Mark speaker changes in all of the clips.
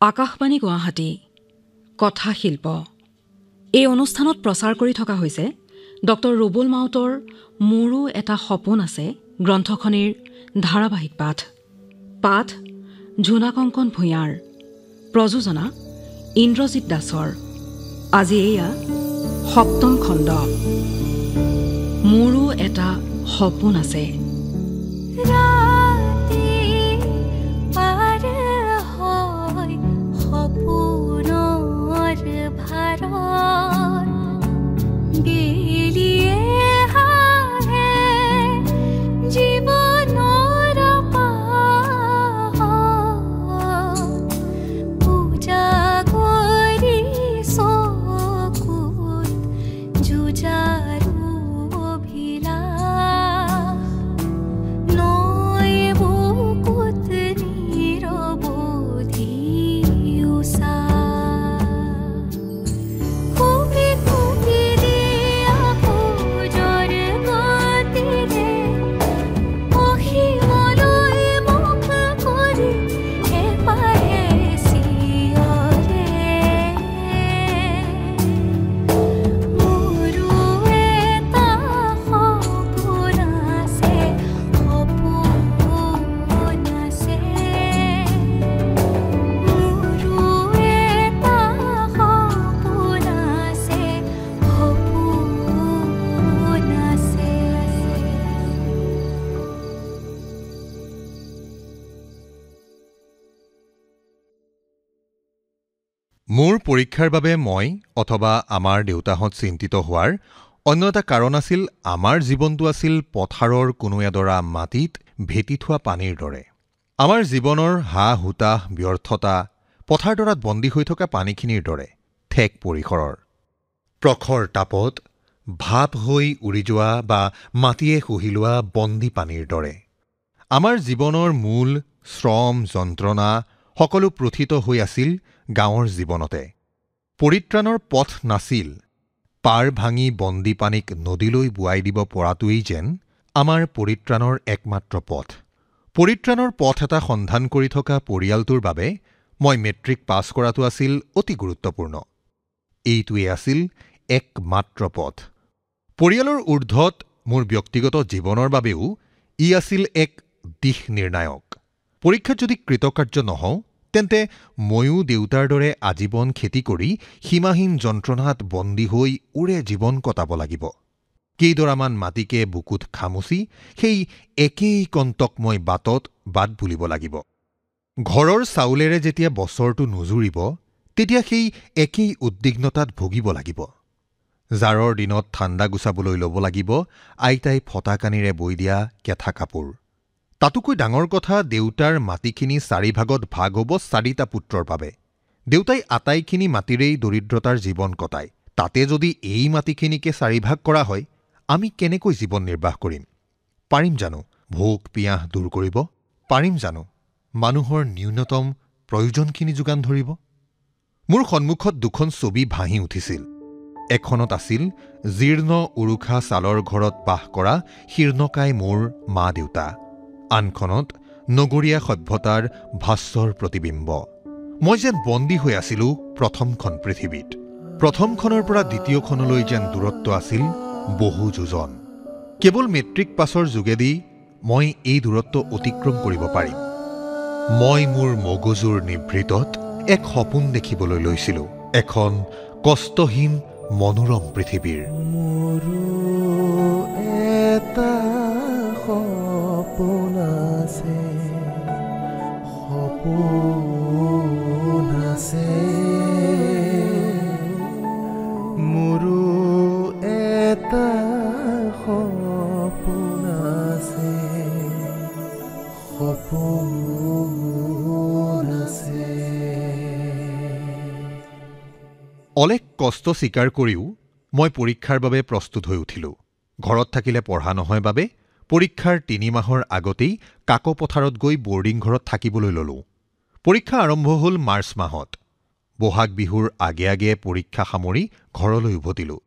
Speaker 1: আকাশবাণী গুৱাহাটী কথা শিল্প এই অনুষ্ঠানত প্ৰচাৰ কৰি থকা হৈছে ডক্টৰ ৰুবুল মাউতৰ মোৰো এটা সপোন আছে গ্ৰন্থখনিৰ ধাৰাবাহিক পাঠ ঝুনা কংকন ভূঞাৰ প্ৰযোজনা ইন্দ্ৰজিৎ দাসৰ আজি এয়া সপ্তম খণ্ড মোৰো এটা সপোন আছে।
Speaker 2: মোৰ পৰীক্ষাৰ বাবে মই অথবা আমাৰ দেউতাহঁত চিন্তিত হোৱাৰ অন্য এটা কাৰণ আছিল আমাৰ জীৱনটো আছিল পথাৰৰ কোনো এডৰা মাটিত ভেটি থোৱা পানীৰ দৰে। আমাৰ জীৱনৰ হাঁহুতাহ ব্যৰ্থতা পথাৰডৰাত বন্দী হৈ থকা পানীখিনিৰ দৰে ঠেক পৰিসৰৰ প্ৰখৰ তাপত ভাপ হৈ উৰি যোৱা বা মাটিয়ে শুহি লোৱা বন্দী পানীৰ দৰে। আমাৰ জীৱনৰ মূল শ্ৰম যন্ত্ৰণা সকলো প্ৰথিত হৈ আছিল গাঁৱৰ জীৱনতে। পৰিত্ৰাণৰ পথ নাছিল। পাৰ ভাঙি বন্দী পানীক নদীলৈ বোৱাই দিব পৰাটোৱেই যেন আমাৰ পৰিত্ৰাণৰ একমাত্ৰ পথ। পৰিত্ৰাণৰ পথ এটা সন্ধান কৰি থকা পৰিয়ালটোৰ বাবে মই মেট্ৰিক পাছ কৰাটো আছিল অতি গুৰুত্বপূৰ্ণ। এইটোৱেই আছিল একমাত্ৰ পথ। পৰিয়ালৰ ঊৰ্ধত মোৰ ব্যক্তিগত জীৱনৰ বাবেও ই আছিল এক দিশ নিৰ্ণায়ক। পৰীক্ষাত যদি কৃতকাৰ্য নহওঁ তেন্তে ময়ো দেউতাৰ দৰে আজীৱন খেতি কৰি সীমাহীন যন্ত্ৰণাত বন্দী হৈ উৰে জীৱন কটাব লাগিব। কেইডৰামান মাটিকে বুকুত খামুচি সেই একেই কণ্টকময় বাটত বাট বুলিব লাগিব। ঘৰৰ চাউলেৰে যেতিয়া বছৰটো নুজুৰিব তেতিয়া সেই একেই উদ্বিগ্নতাত ভুগিব লাগিব। জাৰৰ দিনত ঠাণ্ডা গুচাবলৈ ল'ব লাগিব আইতাই ফটা কানিৰে বৈ দিয়া কেঁথা কাপোৰ। তাতোকৈ ডাঙৰ কথা দেউতাৰ মাটিখিনি 4 ভাগত ভাগ হ'ব 4টা পুত্ৰৰ বাবে। দেউতাই আটাইখিনি মাটিৰেই দৰিদ্ৰতাৰ জীৱন কটায়। তাতে যদি এই মাটিখিনিকে 4 ভাগ কৰা হয় আমি কেনেকৈ জীৱন নিৰ্বাহ কৰিম? পাৰিম জানো ভোক পিয়াহ দূৰ কৰিব? পাৰিম জানো মানুহৰ ন্যূনতম প্ৰয়োজনখিনি যোগান ধৰিব? মোৰ সন্মুখত দুখন ছবি ভাহি উঠিছিল। এখনত আছিল জীৰ্ণ উৰুখা ছালৰ ঘৰত বাস কৰা শীৰ্ণকায় মোৰ মা দেউতা। আনখনত নগৰীয়া সভ্যতাৰ ভাস্বৰ প্ৰতিবিম্ব। মই যেন বন্দী হৈ আছিলোঁ প্ৰথমখন পৃথিৱীত। প্ৰথমখনৰ পৰা দ্বিতীয়খনলৈ যেন দূৰত্ব আছিল বহু যোজন। কেৱল মেট্ৰিক পাছৰ যোগেদি মই এই দূৰত্ব অতিক্ৰম কৰিব পাৰিম। মই মোৰ মগজুৰ নিভৃতত এক সপোন দেখিবলৈ লৈছিলোঁ, এখন কষ্টহীন মনোৰম পৃথিৱীৰ।
Speaker 3: সপোন আছে, সপোন আছে, মোৰো এটা সপোন আছে, সপোন আছে।
Speaker 2: অলেখ কষ্ট স্বীকাৰ কৰিও মই পৰীক্ষাৰ বাবে প্ৰস্তুত হৈ উঠিলোঁ। ঘৰত থাকিলে পঢ়া নহয় বাবে পৰীক্ষাৰ 3 মাহৰ আগতেই কাকপথাৰত গৈ বৰ্ডিং ঘৰত থাকিবলৈ ল'লোঁ। পৰীক্ষা আৰম্ভ হ'ল মাৰ্চ মাহত। বহাগ বিহুৰ আগে আগে পৰীক্ষা সামৰি ঘৰলৈ উভতিলোঁ।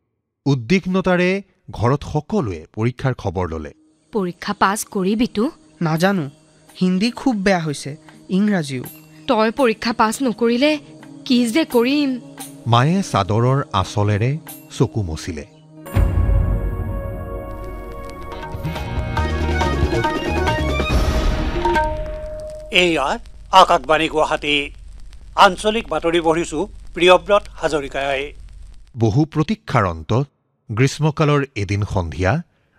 Speaker 2: উদ্বিগ্নতাৰে ঘৰত সকলোৱে পৰীক্ষাৰ খবৰ ল'লে।
Speaker 4: পৰীক্ষা পাছ কৰিবিতো?
Speaker 5: নাজানো, হিন্দী খুব বেয়া হৈছে, ইংৰাজীও।
Speaker 4: তই পৰীক্ষা পাছ নকৰিলে কি যে কৰিম
Speaker 2: মায়ে চাদৰৰ আঁচলেৰে চকু মচিলে
Speaker 5: এয়া আকাশবাণী গুৱাহাটী আঞ্চলিক বাতৰি পঢ়িছোঁ প্ৰিয়ব্ৰত হাজৰিকাই
Speaker 2: বহু প্ৰতীক্ষাৰ অন্তত গ্ৰীষ্মকালৰ এদিন সন্ধিয়া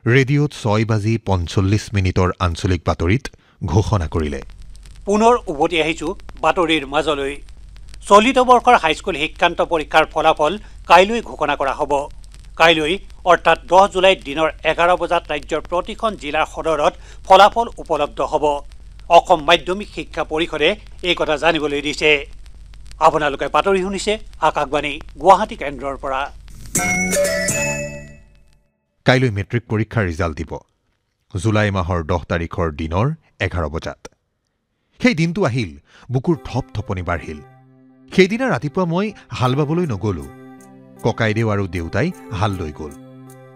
Speaker 2: ৰেডিঅ'ত 6:45 আঞ্চলিক বাতৰিত ঘোষণা কৰিলে
Speaker 5: পুনৰ উভতি আহিছোঁ বাতৰিৰ মাজলৈ চলিত বৰ্ষৰ হাইস্কুল শিক্ষান্ত পৰীক্ষাৰ ফলাফল কাইলৈ ঘোষণা কৰা হ'ব কাইলৈ অৰ্থাৎ 10 জুলাইত দিনৰ 11 বজাত ৰাজ্যৰ প্ৰতিখন জিলাৰ সদৰত ফলাফল উপলব্ধ হ'ব অসম মাধ্যমিক শিক্ষা পৰিষদে এই কথা জানিবলৈ দিছে আপোনালোকে বাতৰি শুনিছে আকাশবাণী গুৱাহাটী কেন্দ্ৰৰ পৰা
Speaker 2: কাইলৈ মেট্ৰিক পৰীক্ষাৰ ৰিজাল্ট দিব জুলাই মাহৰ 10 তাৰিখৰ দিনৰ 11 বজাত সেই দিনটো আহিল বুকুৰ থপথপনি বাঢ়িল সেইদিনা ৰাতিপুৱা মই হাল বাবলৈ নগলো ককাইদেউ আৰু দেউতাই হাল লৈ গ'ল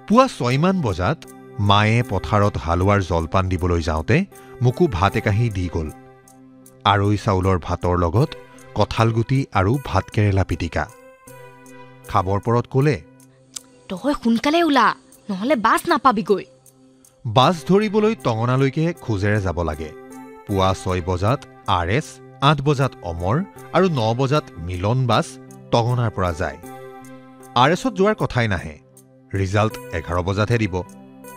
Speaker 2: পুৱা 6 মান বজাত মায়ে পথাৰত হালোৱাৰ জলপান দিবলৈ যাওঁতে মোকো ভাত একাহি দি গ'ল আৰৈ চাউলৰ ভাতৰ লগত কঁঠালগুটি আৰু ভাতকেৰেলা পিটিকা খাবৰ পৰত ক'লে
Speaker 4: তই সোনকালে ওলা নহ'লে বাছ নাপাবিগৈ
Speaker 2: বাছ ধৰিবলৈ টঙনালৈকে খোজেৰে যাব লাগে পুৱা 6 বজাত RS 8 বজাত অমৰ আৰু 9 বজাত মিলন বাছ টঙনাৰ পৰা যায় RSত যোৱাৰ কথাই নাহে ৰিজাল্ট 11 বজাতহে দিব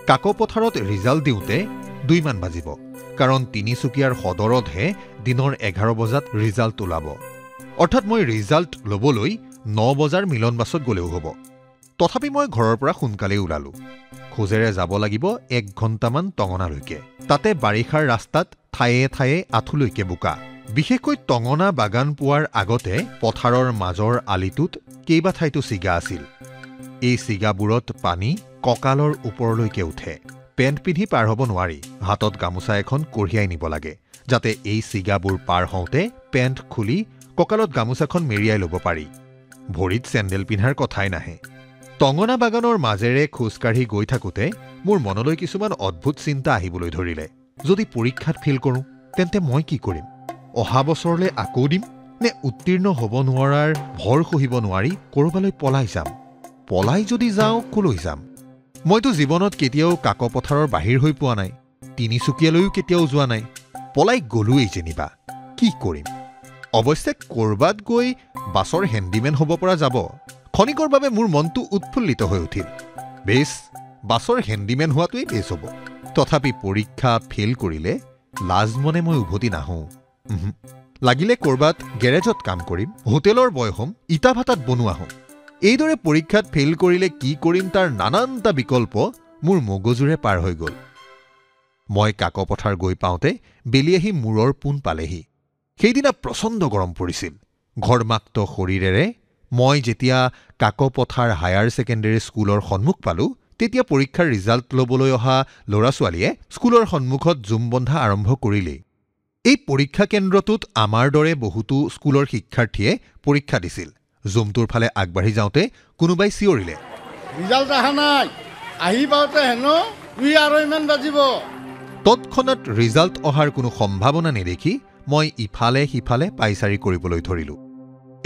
Speaker 2: কাকপথাৰত ৰিজাল্ট দিওঁতে 2 মান বাজিব কাৰণ তিনিচুকীয়াৰ সদৰতহে দিনৰ 11 বজাত ৰিজাল্ট ওলাব অৰ্থাৎ মই ৰিজাল্ট ল'বলৈ 9 বজাৰ মিলন বাছত গ'লেও হ'ব তথাপি মই ঘৰৰ পৰা সোনকালে ওলালো খোজেৰে যাব লাগিব 1 ঘণ্টামান টঙনালৈকে তাতে বাৰিষাৰ ৰাস্তাত ঠায়ে ঠায়ে আঁঠুলৈকে বোকা বিশেষকৈ টঙনা বাগান পোৱাৰ আগতে পথাৰৰ মাজৰ আলিটোত কেইবা ঠাইতো চিগা আছিল এই চিগাবোৰত পানী কঁকালৰ ওপৰলৈকে উঠে পেণ্ট পিন্ধি পাৰ হ'ব নোৱাৰি হাতত গামোচা এখন কঢ়িয়াই নিব লাগে যাতে এই চিগাবোৰ পাৰ হওঁতে পেণ্ট খুলি কঁকালত গামোচাখন মেৰিয়াই ল'ব পাৰি ভৰিত চেণ্ডেল পিন্ধাৰ কথাই নাহে টঙনা বাগানৰ মাজেৰে খোজকাঢ়ি গৈ থাকোঁতে মোৰ মনলৈ কিছুমান অদ্ভুত চিন্তা আহিবলৈ ধৰিলে যদি পৰীক্ষাত ফেইল কৰোঁ তেন্তে মই কি কৰিম অহা বছৰলৈ আকৌ দিম নে উত্তীৰ্ণ হ'ব নোৱাৰাৰ ভৰ সহিব নোৱাৰি ক'ৰবালৈ পলাই যাম পলাই যদি যাওঁ কলৈ যাম মইতো জীৱনত কেতিয়াও কাকপথাৰৰ বাহিৰ হৈ পোৱা নাই তিনিচুকীয়ালৈও কেতিয়াও যোৱা নাই পলাই গ'লোৱেই যেনিবা কি কৰিম অৱশ্যে ক'ৰবাত গৈ বাছৰ হেণ্ডিমেন হ'ব পৰা যাব ক্ষণিকৰ বাবে মোৰ মনটো উৎফুল্লিত হৈ উঠিল বেছ বাছৰ হেণ্ডিমেন হোৱাটোৱেই বেছ হ'ব তথাপি পৰীক্ষা ফেইল কৰিলে লাজ মনে মই উভতি নাহোঁ লাগিলে ক'ৰবাত গেৰেজত কাম কৰিম হোটেলৰ বয় হ'ম ইটা ভাটাত বনোৱা হ'ম এইদৰে পৰীক্ষাত ফেইল কৰিলে কি কৰিম তাৰ নানানটা বিকল্প মোৰ মগজুৰে পাৰ হৈ গ'ল মই কাকপথাৰ গৈ পাওঁতে বেলি আহি মূৰৰ পোন পালেহি সেইদিনা প্ৰচণ্ড গৰম পৰিছিল ঘৰমাক্ত শৰীৰেৰে মই যেতিয়া কাকপথাৰ হায়াৰ ছেকেণ্ডেৰী স্কুলৰ সন্মুখ পালোঁ তেতিয়া পৰীক্ষাৰ ৰিজাল্ট ল'বলৈ অহা ল'ৰা-ছোৱালীয়ে স্কুলৰ সন্মুখত জুম বন্ধা আৰম্ভ কৰিলেই এই পৰীক্ষা কেন্দ্ৰটোত আমাৰ দৰে বহুতো স্কুলৰ শিক্ষাৰ্থীয়ে পৰীক্ষা দিছিল জুমটোৰ ফালে আগবাঢ়ি যাওঁতে কোনোবাই চিঞৰিলে
Speaker 6: ৰিজাল্ট অহা নাই আহি পাওঁতে হেনো 2:30 বাজিব
Speaker 2: তৎক্ষণাত ৰিজাল্ট অহাৰ কোনো সম্ভাৱনা নেদেখি মই ইফালে সিফালে পাইচাৰি কৰিবলৈ ধৰিলোঁ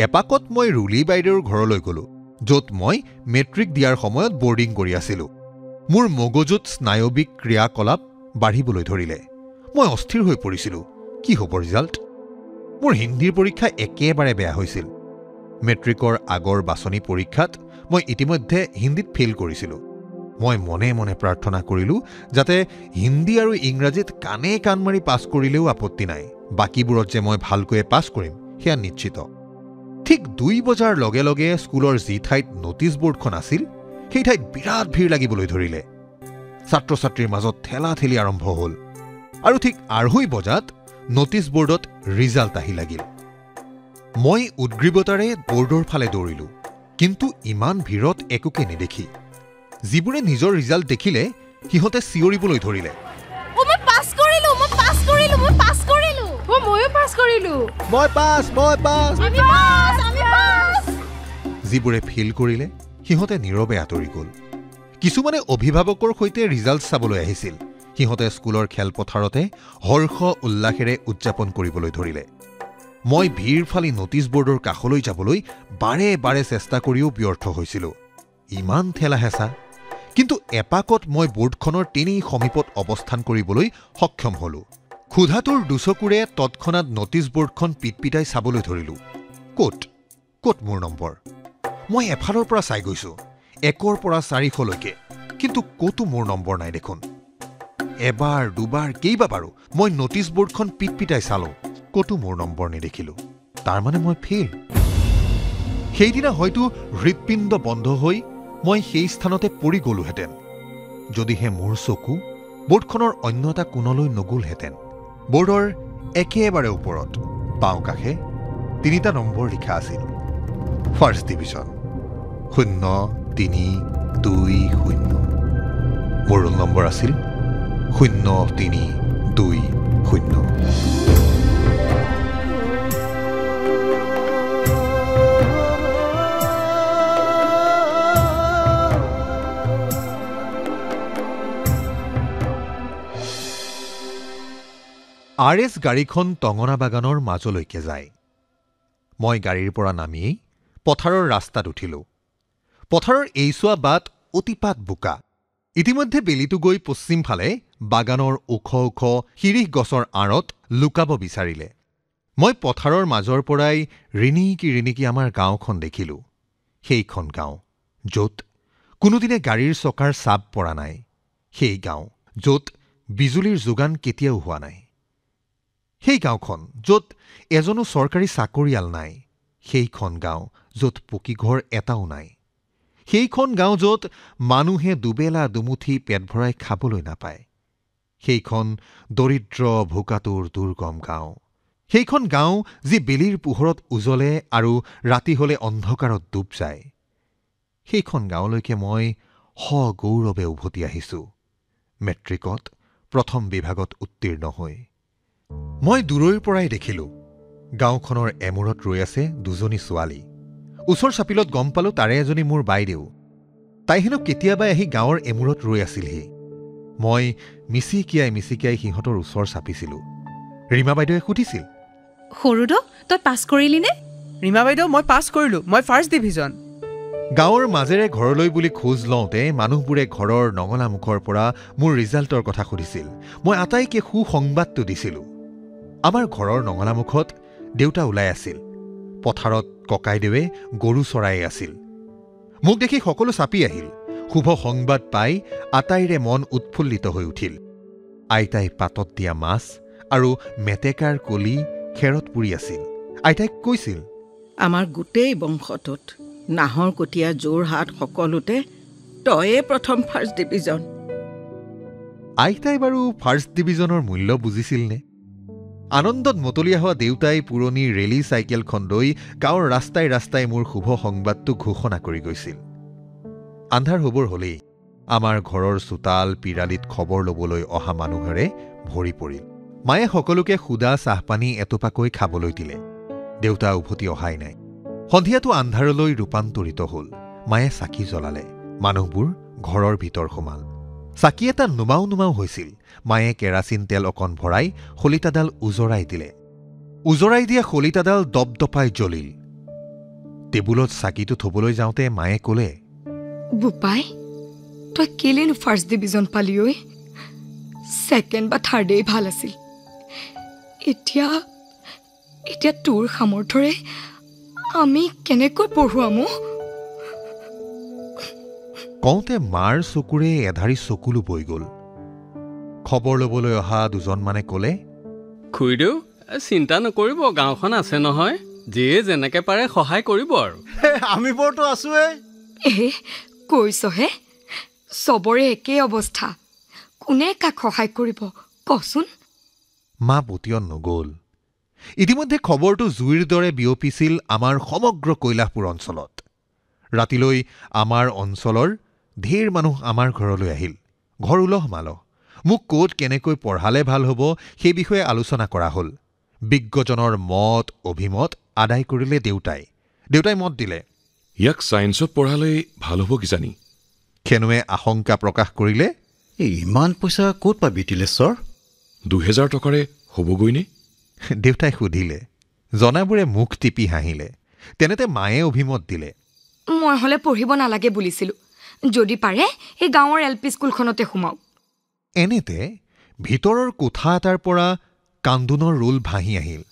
Speaker 2: এপাকত মই ৰুলি বাইদেউৰ ঘৰলৈ গ'লোঁ য'ত মই মেট্ৰিক দিয়াৰ সময়ত বৰ্ডিং কৰি আছিলোঁ মোৰ মগজুত স্নায়ৱিক ক্ৰিয়াকলাপ বাঢ়িবলৈ ধৰিলে মই অস্থিৰ হৈ পৰিছিলোঁ কি হ'ব ৰিজাল্ট মোৰ হিন্দীৰ পৰীক্ষা একেবাৰে বেয়া হৈছিল মেট্ৰিকৰ আগৰ বাছনি পৰীক্ষাত মই ইতিমধ্যে হিন্দীত ফেইল কৰিছিলোঁ মই মনে মনে প্ৰাৰ্থনা কৰিলোঁ যাতে হিন্দী আৰু ইংৰাজীত কাণে কাণ মাৰি পাছ কৰিলেও আপত্তি নাই বাকীবোৰত যে মই ভালকৈয়ে পাছ কৰিম সেয়া নিশ্চিত ঠিক 2 বজাৰ লগে লগে স্কুলৰ যি ঠাইত নটিছ বৰ্ডখন আছিল সেই ঠাইত বিৰাট ভিৰ লাগিবলৈ ধৰিলে ছাত্ৰ ছাত্ৰীৰ মাজত ঠেলাঠেলি আৰম্ভ হ'ল আৰু ঠিক 2:30 বজাত নটিছ বৰ্ডত ৰিজাল্ট আহি লাগিল মই উদ্গ্ৰীৱতাৰে বৰ্ডৰ ফালে দৌৰিলোঁ কিন্তু ইমান ভিৰত একোকে নেদেখি যিবোৰে নিজৰ ৰিজাল্ট দেখিলে সিহঁতে চিঞৰিবলৈ ধৰিলে
Speaker 4: মই পাছ কৰিলোঁ মই পাছ কৰিলোঁ মই পাছ কৰিলোঁ ময়ো পাছ কৰিলোঁ
Speaker 3: মই পাছ
Speaker 4: আমি পাছ
Speaker 2: যিবোৰে ফেইল কৰিলে সিহঁতে নীৰৱে আঁতৰি গ'ল কিছুমানে অভিভাৱকৰ সৈতে ৰিজাল্ট চাবলৈ আহিছিল সিহঁতে স্কুলৰ খেলপথাৰতে হৰ্ষ উল্লাসেৰে উদযাপন কৰিবলৈ ধৰিলে মই ভিৰ ফালি নটিচ বৰ্ডৰ কাষলৈ যাবলৈ বাৰে বাৰে চেষ্টা কৰিও ব্যৰ্থ হৈছিলোঁ। ইমান ঠেলা হেঁচা, কিন্তু এপাকত মই বৰ্ডখনৰ তেনেই সমীপত অৱস্থান কৰিবলৈ সক্ষম হ'লোঁ। ক্ষুধাটোৰ দুচকুৰে তৎক্ষণাত নটিচ বৰ্ডখন পিটপিটাই চাবলৈ ধৰিলোঁ। ক'ত মোৰ নম্বৰ? মই এফালৰ পৰা চাই গৈছোঁ 1ৰ পৰা 400লৈকে, কিন্তু ক'তো মোৰ নম্বৰ নাই দেখোন। এবাৰ দুবাৰ কেইবাবাৰো মই নটিচ বৰ্ডখন পিটপিটাই চালোঁ, ক'তো মোৰ নম্বৰ নেদেখিলোঁ। তাৰমানে মই ফেইল। সেইদিনা হয়তো হৃদপিণ্ড বন্ধ হৈ মই সেই স্থানতে পৰি গ'লোহেঁতেন, যদিহে মোৰ চকু বৰ্ডখনৰ অন্য এটা কোণলৈ নগ'লহেঁতেন। বৰ্ডৰ একেবাৰে ওপৰত বাওঁ কাষে 3টা নম্বৰ লিখা আছিল। First division 0320। মোৰ ৰোল নম্বৰ আছিল 0320। RS গাড়ীখন টঙনা বাগানৰ মাজলৈকে যায়। মই গাড়ীৰ পৰা নামিয়েই পথাৰৰ ৰাস্তাত উঠিলোঁ। পথাৰৰ এইচোৱা বাট অতিপাত বোকা। ইতিমধ্যে বেলিটো গৈ পশ্চিম ফালে বাগানৰ ওখ ওখ শিৰিষ গছৰ আঁৰত লুকাব বিচাৰিলে। মই পথাৰৰ মাজৰ পৰাই ৰিণিকি আমাৰ গাঁওখন দেখিলোঁ। সেইখন গাঁও য'ত কোনোদিনে গাড়ীৰ চকাৰ চাপ পৰা নাই। সেই গাঁও য'ত বিজুলীৰ যোগান কেতিয়াও হোৱা নাই। সেই গাঁওখন য'ত এজনো চৰকাৰী চাকৰিয়াল নাই। সেইখন গাঁও য'ত পকীঘৰ এটাও নাই। সেইখন গাঁও য'ত মানুহে দুবেলা দুমুঠি পেট ভৰাই খাবলৈ নাপায়। সেইখন দৰিদ্ৰ ভোকাতুৰ দুৰ্গম গাঁও। সেইখন গাঁও যি বেলিৰ পোহৰত উজলে আৰু ৰাতি হলে অন্ধকাৰত ডুব যায়। সেইখন গাঁৱলৈকে মই সগৌৰৱে উভতি আহিছোঁ, মেট্ৰিকত প্ৰথম বিভাগত উত্তীৰ্ণ হৈ। মই দূৰৈৰ পৰাই দেখিলোঁ গাঁওখনৰ এমূৰত ৰৈ আছে দুজনী ছোৱালী। ওচৰ চাপিলত গম পালোঁ তাৰে এজনী মোৰ বাইদেউ। তাই হেনো কেতিয়াবাই আহি গাঁৱৰ এমূৰত ৰৈ আছিলহি। মই মিচিকিয়াই সিহঁতৰ ওচৰ চাপিছিলোঁ। ৰীমা বাইদেৱে সুধিছিল,
Speaker 7: সৰুদ তই পাছ কৰিলি নে?
Speaker 8: ৰীমা বাইদেউ, মই পাছ কৰিলোঁ। মই ফাৰ্ষ্ট ডিভিজন।
Speaker 2: গাঁৱৰ মাজেৰে ঘৰলৈ বুলি খোজ লওঁতে মানুহবোৰে ঘৰৰ নঙলা মুখৰ পৰা মোৰ ৰিজাল্টৰ কথা সুধিছিল। মই আটাইকে সুসংবাদটো দিছিলোঁ। আমাৰ ঘৰৰ নঙলা মুখত দেউতা ওলাই আছিল। পথাৰত ককাইদেৱে গৰু চৰাই আছিল। মোক দেখি সকলো চাপি আহিল। শুভ সংবাদ পাই আটাইৰে মন উৎফুল্লিত হৈ উঠিল। আইতাই পাতত দিয়া মাছ আৰু মেটেকাৰ কলি খেৰত পুৰি আছিল। আইতাইক কৈছিল,
Speaker 9: আমাৰ গোটেই বংশটোত নাহৰ কটীয়া যোৰহাট সকলোতে তয়ে প্ৰথম ফাৰ্ষ্ট ডিভিজন।
Speaker 2: আইতাই বাৰু ফাৰ্ষ্ট ডিভিজনৰ মূল্য বুজিছিল নে? আনন্দত মতলীয়া হোৱা দেউতাই পুৰণি ৰেলী চাইকেলখন লৈ গাঁৱৰ ৰাস্তাই ৰাস্তাই মোৰ শুভ সংবাদটো ঘোষণা কৰি গৈছিল। আন্ধাৰ হবৰ হলেই আমাৰ ঘৰৰ চোতাল পিৰালিত খবৰ ল'বলৈ অহা মানুহেৰে ভৰি পৰিল। মায়ে সকলোকে সুদা চাহপানী এটোপাকৈ খাবলৈ দিলে। দেউতা উভতি অহাই নাই। সন্ধিয়াটো আন্ধাৰলৈ ৰূপান্তৰিত হ'ল। মায়ে চাকি জ্বলালে। মানুহবোৰ ঘৰৰ ভিতৰ সোমাল। চাকি এটা নুমাও হৈছিল। মায়ে কেৰাচিন তেল অকণ ভৰাই শলিতাডাল উজৰাই দিলে। উজৰাই দিয়া শলিতাডাল দপদপাই জ্বলিল। টেবুলত চাকিটো থবলৈ যাওঁতে মায়ে ক'লে,
Speaker 7: বোপাই তই কেলেনো ফাৰ্ষ্ট ডিভিজন পালি ঐ? ছেকেণ্ড বা থাৰ্ডেই ভাল আছিল। এতিয়া তোৰ সামৰ্থৰে আমি কেনেকৈ পঢ়ুৱাম?
Speaker 2: কওঁতে মাৰ চকুৰে এধাৰি চকুলো বৈ গ'ল। খবৰ ল'বলৈ অহা দুজনমানে ক'লে,
Speaker 10: খুৰীদেউ চিন্তা নকৰিব, গাঁওখন আছে নহয়, যিয়ে যেনেকে পাৰে সহায় কৰিব আৰু।
Speaker 6: আমি বৰতো আছোৱেই।
Speaker 7: কৈছহে, চবৰে একেই অৱস্থা। কোনে কাক সহায় কৰিব কচোন?
Speaker 2: মা বতিয়ন নগ'ল। ইতিমধ্যে খবৰটো জুইৰ দৰে বিয়পিছিল আমাৰ সমগ্ৰ কৈলাশপুৰ অঞ্চলত। ৰাতিলৈ আমাৰ অঞ্চলৰ ঢেৰ মানুহ আমাৰ ঘৰলৈ আহিল। ঘৰ উলহ মালহ। মোক ক'ত কেনেকৈ পঢ়ালে ভাল হ'ব সেই বিষয়ে আলোচনা কৰা হ'ল। বিজ্ঞজনৰ মত অভিমত আদায় কৰিলে দেউতাই মত দিলে,
Speaker 11: ইয়াক ছায়েন্সত পঢ়ালে ভাল হ'ব কিজানি।
Speaker 2: খেনুৱে আশংকা প্ৰকাশ কৰিলে,
Speaker 12: ইমান পইচা ক'ত পাবি তিলেশ্বৰ?
Speaker 11: 2000 টকাৰে হ'বগৈনে?
Speaker 2: দেউতাই সুধিলে, জনাবোৰে মুখ টিপি হাঁহিলে। তেনেতে মায়ে অভিমত দিলে,
Speaker 7: মই হলে পঢ়িব নালাগে বুলিছিলো, যদি পাৰে এই গাঁৱৰ LP স্কুলখনতে সোমাওক।
Speaker 2: এনেতে ভিতৰৰ কোঠা এটাৰ পৰা কান্দোনৰ ৰোল ভাহি আহিল।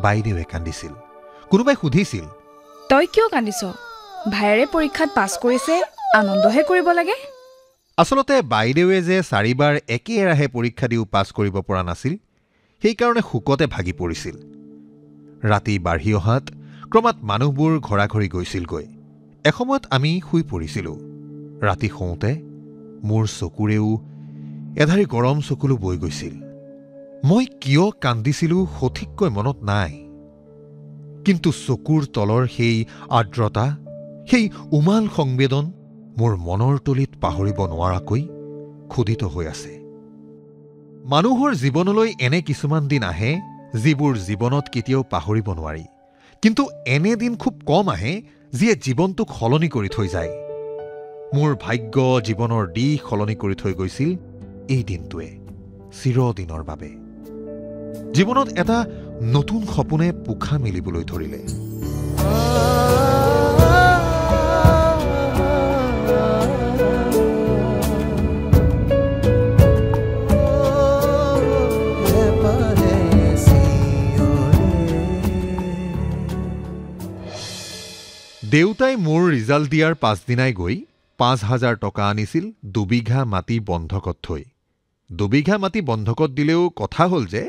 Speaker 2: বাইদেৱে কান্দিছিল। কোনোবাই সুধিছিল,
Speaker 4: তই কিয় কান্দিছ? ভাইৰে পৰীক্ষাত পাছ কৰিছে, আনন্দহে কৰিব লাগে।
Speaker 2: আচলতে বাইদেৱে যে 4 বাৰ একেৰাহে পৰীক্ষা দিও পাছ কৰিব পৰা নাছিল, সেইকাৰণে শোকতে ভাগি পৰিছিল। ৰাতি বাঢ়ি অহাত ক্ৰমাৎ মানুহবোৰ ঘৰাঘৰি গৈছিলগৈ। এসময়ত আমি শুই পৰিছিলোঁ। ৰাতি শুওঁতে মোৰ চকুৰেও এধাৰি গৰম চকুলো বৈ গৈছিল। মই কিয় কান্দিছিলোঁ সঠিককৈ মনত নাই, কিন্তু চকুৰ তলৰ সেই আৰ্দ্ৰতা, সেই উমাল সংবেদন মোৰ মনৰ তলিত পাহৰিব নোৱাৰাকৈ খোদিত হৈ আছে। মানুহৰ জীৱনলৈ এনে কিছুমান দিন আহে যিবোৰ জীৱনত কেতিয়াও পাহৰিব নোৱাৰি, কিন্তু এনে দিন খুব কম আহে যিয়ে জীৱনটোক সলনি কৰি থৈ যায়। মোৰ ভাগ্য জীৱনৰ দিশ সলনি কৰি থৈ গৈছিল এই দিনটোৱে চিৰদিনৰ বাবে। জীৱনত এটা নতুন সপোনে পোখা মেলিবলৈ ধৰিলে। দেউতাই মোৰ ৰিজাল্ট দিয়াৰ পাছদিনাই গৈ 5,000 টকা আনিছিল 2 বিঘা মাটি বন্ধকত থৈ। 2 বিঘা মাটি বন্ধকত দিলেও কথা হ'ল যে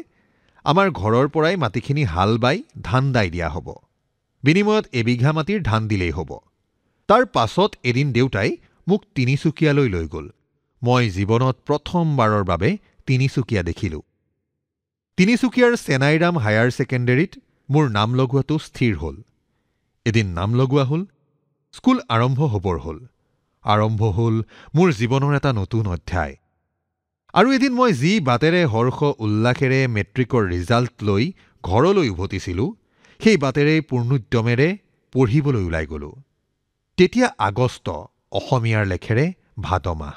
Speaker 2: আমাৰ ঘৰৰ পৰাই মাটিখিনি হাল বাই ধান দাই দিয়া হ'ব। বিনিময়ত 1 বিঘা মাটিৰ ধান দিলেই হ'ব। তাৰ পাছত এদিন দেউতাই মোক তিনিচুকীয়ালৈ লৈ গ'ল। মই জীৱনত প্ৰথমবাৰৰ বাবে তিনিচুকীয়া দেখিলোঁ। তিনিচুকীয়াৰ চেনাইৰাম হায়াৰ ছেকেণ্ডেৰীত মোৰ নাম লগোৱাটো স্থিৰ হ'ল। এদিন নাম লগোৱা হ'ল, স্কুল আৰম্ভ হ'বৰ হ'ল। আৰম্ভ হ'ল মোৰ জীৱনৰ এটা নতুন অধ্যায়। আৰু এদিন মই যি বাটেৰে হৰ্ষ উল্লাসেৰে মেট্ৰিকৰ ৰিজাল্ট লৈ ঘৰলৈ উভতিছিলোঁ, সেই বাটেৰে পূৰ্ণোদ্যমেৰে পঢ়িবলৈ ওলাই গ'লোঁ। তেতিয়া আগষ্ট, অসমীয়াৰ লেখেৰে ভাদ মাহ।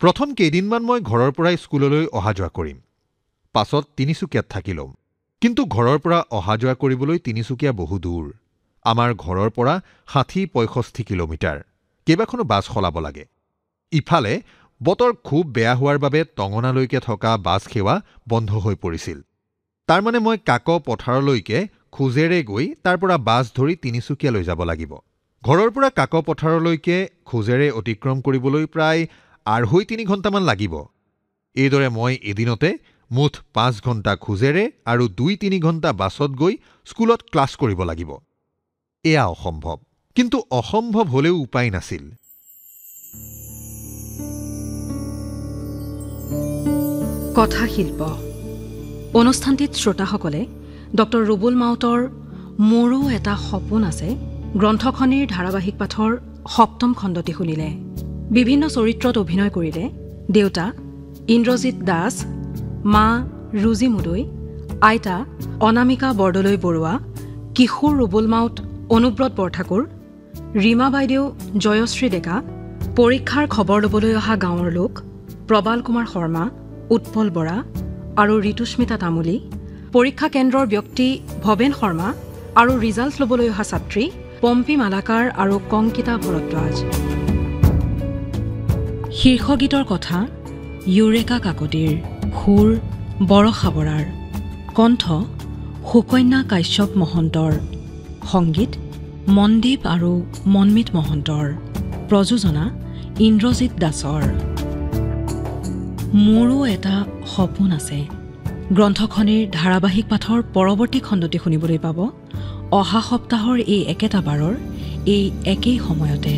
Speaker 2: প্ৰথম কেইদিনমান মই ঘৰৰ পৰাই স্কুললৈ অহা যোৱা কৰিম। পাছত তিনিচুকীয়াত থাকি ল'ম। কিন্তু ঘৰৰ পৰা অহা যোৱা কৰিবলৈ তিনিচুকীয়া বহু দূৰ। আমাৰ ঘৰৰ পৰা 60-65 কিলোমিটাৰ। কেইবাখনো বাছ সলাব লাগে। ইফালে বতৰ খুব বেয়া হোৱাৰ বাবে টঙনালৈকে থকা বাছ সেৱা বন্ধ হৈ পৰিছিল। তাৰমানে মই কাক পথাৰলৈকে খোজেৰে গৈ তাৰ পৰা বাছ ধৰি তিনিচুকীয়ালৈ যাব লাগিব। ঘৰৰ পৰা কাক পথাৰলৈকে খোজেৰে অতিক্ৰম কৰিবলৈ প্ৰায় 2.5-3 ঘণ্টামান লাগিব। এইদৰে মই এদিনতে মুঠ 5 ঘণ্টা খোজেৰে আৰু 2-3 ঘণ্টা বাছত গৈ স্কুলত ক্লাছ কৰিব লাগিব। এয়া অসম্ভৱ। কিন্তু অসম্ভৱ হ'লেও উপায় নাছিল।
Speaker 1: কথাশিল্প অনুষ্ঠানটিত শ্ৰোতাসকলে ডক্টৰ ৰুবুল মাউতৰ মোৰো এটা সপোন আছে গ্ৰন্থখনিৰ ধাৰাবাহিক পাঠৰ 7ম খণ্ডটি শুনিলে। বিভিন্ন চৰিত্ৰত অভিনয় কৰিলে দেউতা ইন্দ্ৰজিৎ দাস, মা ৰুজি মুদৈ, আইতা অনামিকা বৰদলৈ বৰুৱা, কিশোৰ ৰুবুল মাউত অনুব্ৰত বৰঠাকুৰ, ৰীমা বাইদেউ জয়শ্ৰী ডেকা, পৰীক্ষাৰ খবৰ ল'বলৈ অহা গাঁৱৰ লোক প্ৰবাল কুমাৰ শৰ্মা, উৎপল বৰা আৰু ঋতুস্মিতা তামুলী, পৰীক্ষা কেন্দ্ৰৰ ব্যক্তি ভৱেন শৰ্মা আৰু ৰিজাল্ট ল'বলৈ অহা ছাত্ৰী পম্পী মালাকাৰ আৰু কংকিতা ভৰদ্বাজ। শীৰ্ষগীতৰ কথা ইউৰেকা কাকতিৰ, সুৰ বৰষা বৰাৰ, কণ্ঠ সুকন্যা কাশ্যপ মহন্তৰ, সংগীত মনদীপ আৰু মনমিত মহন্তৰ, প্ৰযোজনা ইন্দ্ৰজিৎ দাসৰ। মোৰো এটা সপোন আছে গ্ৰন্থখনিৰ ধাৰাবাহিক পাঠৰ পৰৱৰ্তী খণ্ডটি শুনিবলৈ পাব অহা সপ্তাহৰ এই একেটা বাৰৰ এই একেই সময়তে।